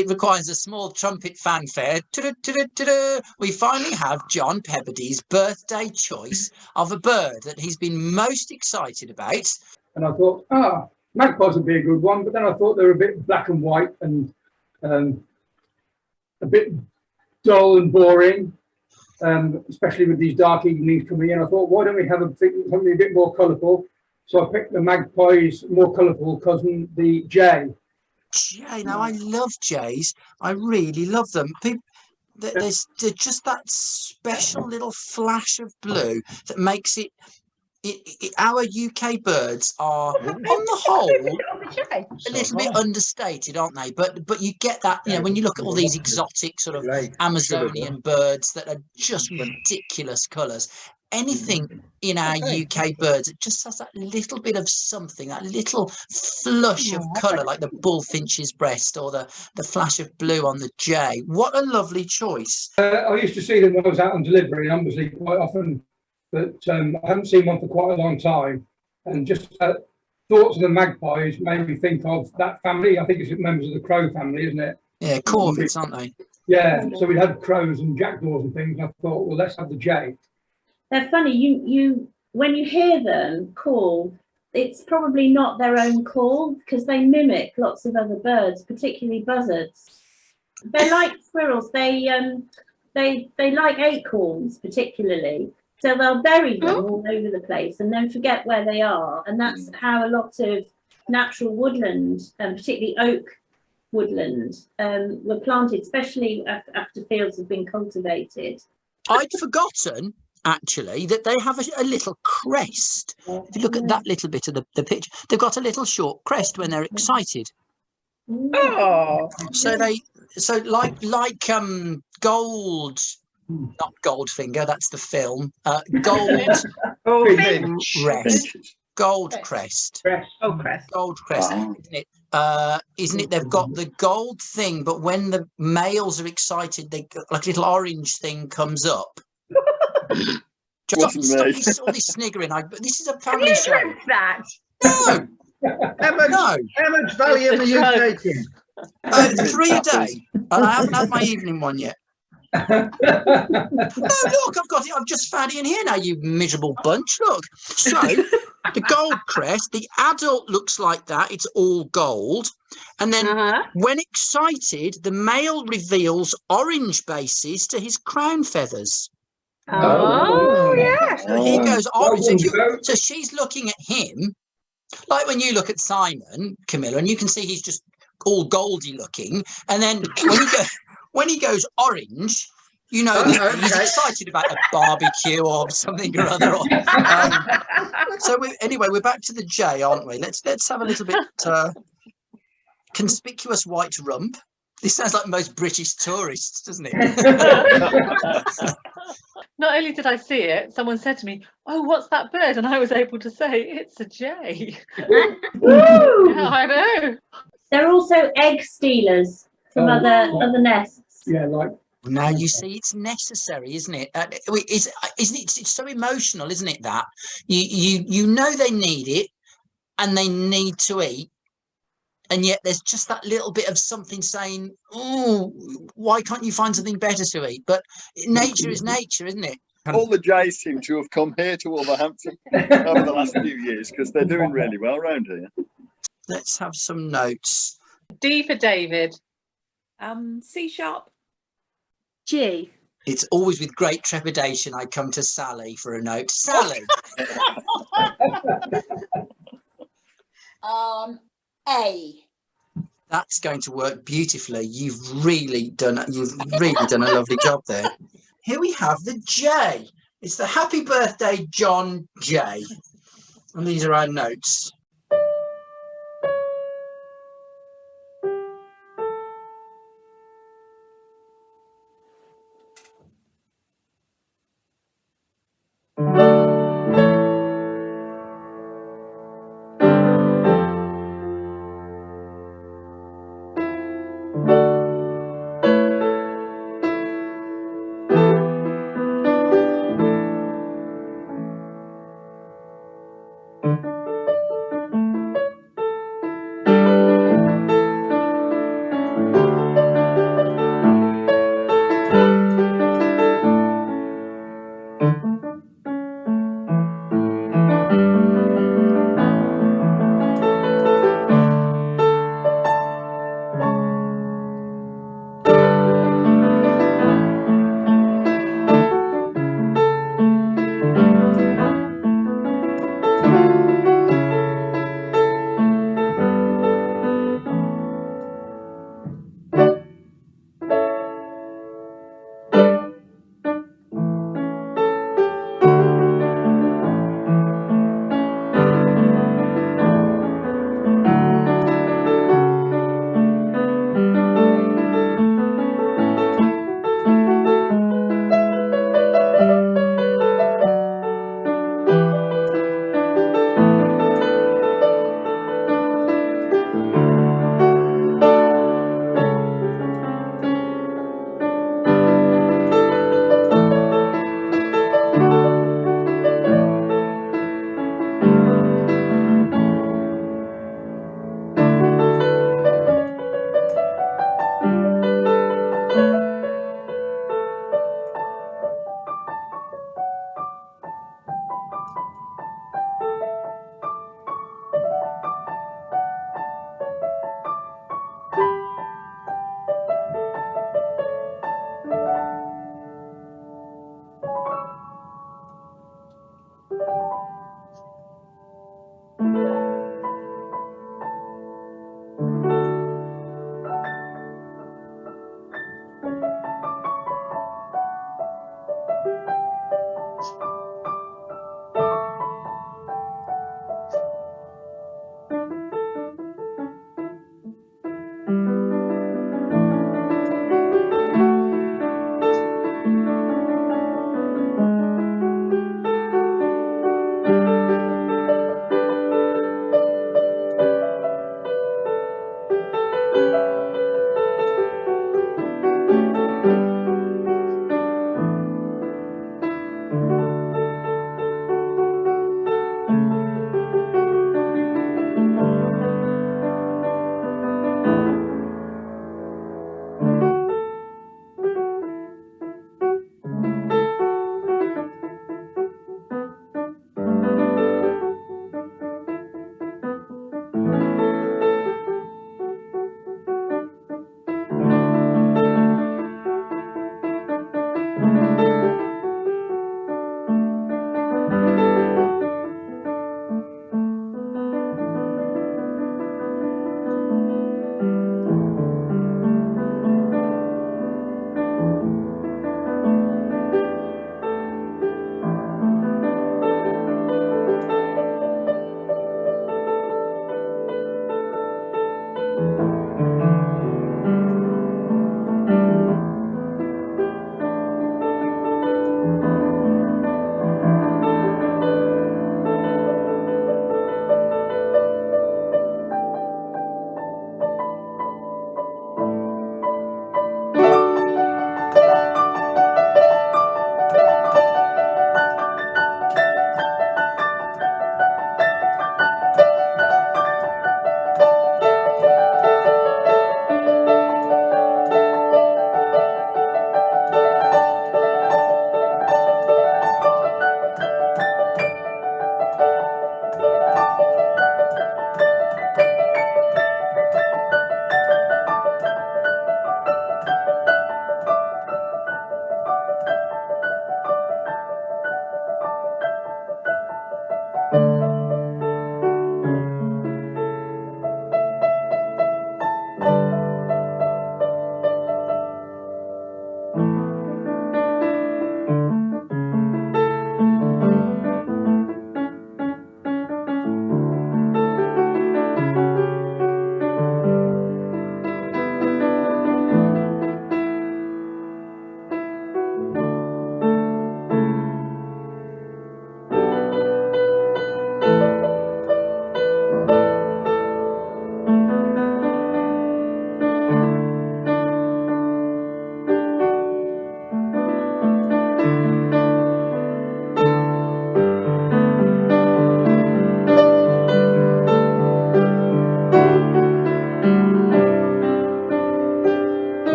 It requires a small trumpet fanfare. We finally have John Pepperde's birthday choice of a bird that he's been most excited about. And I thought, magpies would be a good one, but then I thought they were a bit black and white and a bit dull and boring, especially with these dark evenings coming in. I thought, why don't we have something a bit more colourful? So I picked the magpie's more colourful cousin, the jay. Jay, now I love jays. I really love them. There's just that special little flash of blue that makes it. Our UK birds are, on the whole, a little bit understated, aren't they? But you get that, when you look at all these exotic sort of Amazonian birds that are just ridiculous colours. Anything in our UK birds, it just has that little bit of something, that little flush of colour, like the bullfinch's breast or the flash of blue on the jay. What a lovely choice. I used to see them when I was out on delivery, and obviously quite often, but I haven't seen one for quite a long time. And just thoughts of the magpies made me think of that family. I think it's members of the crow family, isn't it? Yeah, corvids, aren't they? Yeah, so we had crows and jackdaws and things. And I thought, well, let's have the jay. They're funny. You when you hear them call, it's probably not their own call because they mimic lots of other birds, particularly buzzards. They're like squirrels. They like acorns particularly, so they'll bury them all over the place and then forget where they are. And that's how a lot of natural woodland, particularly oak woodland, were planted, especially after fields have been cultivated. I'd forgotten, actually, that they have a little crest. If you look at that little bit of the picture, they've got a little short crest when they're excited. Oh, So like gold, not Goldfinger, that's the film. Gold crest. Gold crest, isn't it? Isn't it? They've got the gold thing, but when the males are excited, they like a little orange thing comes up. Stop this sniggering. This is a family show. That? No. How much Valium are you taking? 3 a day, and I haven't had my evening one yet. No, look, I've got it. I've just found it in here now, you miserable bunch. Look. So, the gold crest, the adult looks like that. It's all gold. And then when excited, the male reveals orange bases to his crown feathers. Oh, yes. So he goes orange. So she's looking at him, like when you look at Simon, Camilla, and you can see he's just all goldy looking. And then when he goes orange, you know that he's excited about a barbecue or something or other. So we're back to the jay, aren't we? Let's have a little bit conspicuous white rump. This sounds like most British tourists, doesn't it? Not only did I see it, someone said to me, "Oh, what's that bird?" And I was able to say, "It's a jay." Woo! Yeah, I know. They're also egg stealers from other nests. Yeah, like. Now you see, it's necessary, isn't it? It's so emotional, isn't it? That you know they need it, and they need to eat, and yet there's just that little bit of something saying, "Oh, why can't you find something better to eat?" But nature is nature, isn't it? All the jays seem to have come here to Wolverhampton over the last few years because they're doing really well around here. Let's have some notes. D for David. C sharp. G. It's always with great trepidation I come to Sally for a note. Sally. A. That's going to work beautifully. You've really done a lovely job there. Here we have the J. It's the Happy Birthday John J. And these are our notes.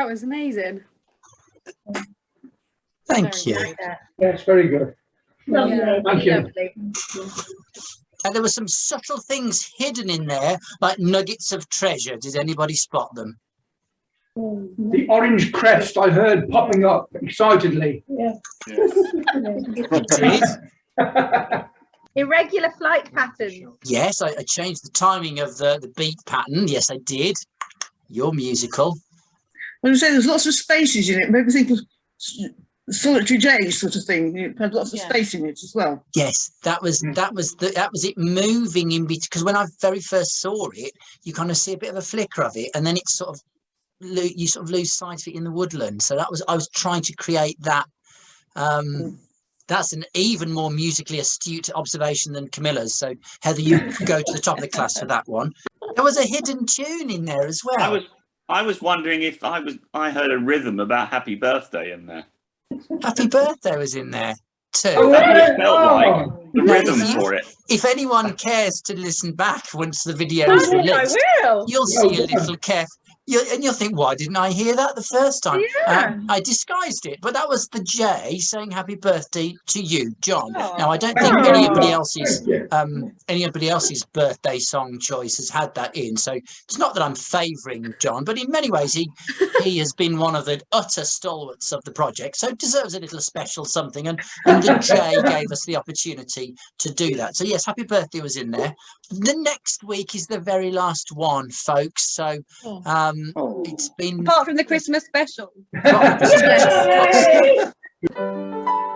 that was amazing. Thank you. Yes, very good. Lovely. Thank you. Lovely. And there were some subtle things hidden in there, like nuggets of treasure. Did anybody spot them? The orange crest I heard popping up excitedly. Yeah. Did? Irregular flight patterns. Yes, I changed the timing of the beat pattern. Yes, I did. You're musical. I was saying there's lots of spaces in it. Maybe think of Solitary J sort of thing. It had lots of space in it as well. Yes, that was it moving in between. Because when I very first saw it, you kind of see a bit of a flicker of it, and then it's sort of you sort of lose sight of it in the woodland. So I was trying to create that. That's an even more musically astute observation than Camilla's. So Heather, you go to the top of the class for that one. There was a hidden tune in there as well. I was wondering if I heard a rhythm about Happy Birthday in there. Happy Birthday was in there too. That's what it felt like. The rhythm for it. If anyone cares to listen back once the video is released, you'll see a little you'll think, why didn't I hear that the first time? I disguised it, but that was the J saying happy birthday to you, John. Now, I don't think anybody else's birthday song choice has had that in, so it's not that I'm favouring John, but in many ways he has been one of the utter stalwarts of the project, so it deserves a little special something, and the J gave us the opportunity to do that. So yes, happy birthday was in there. The next week is the very last one, folks, so it's been Apart from the Christmas special. apart from the Christmas special.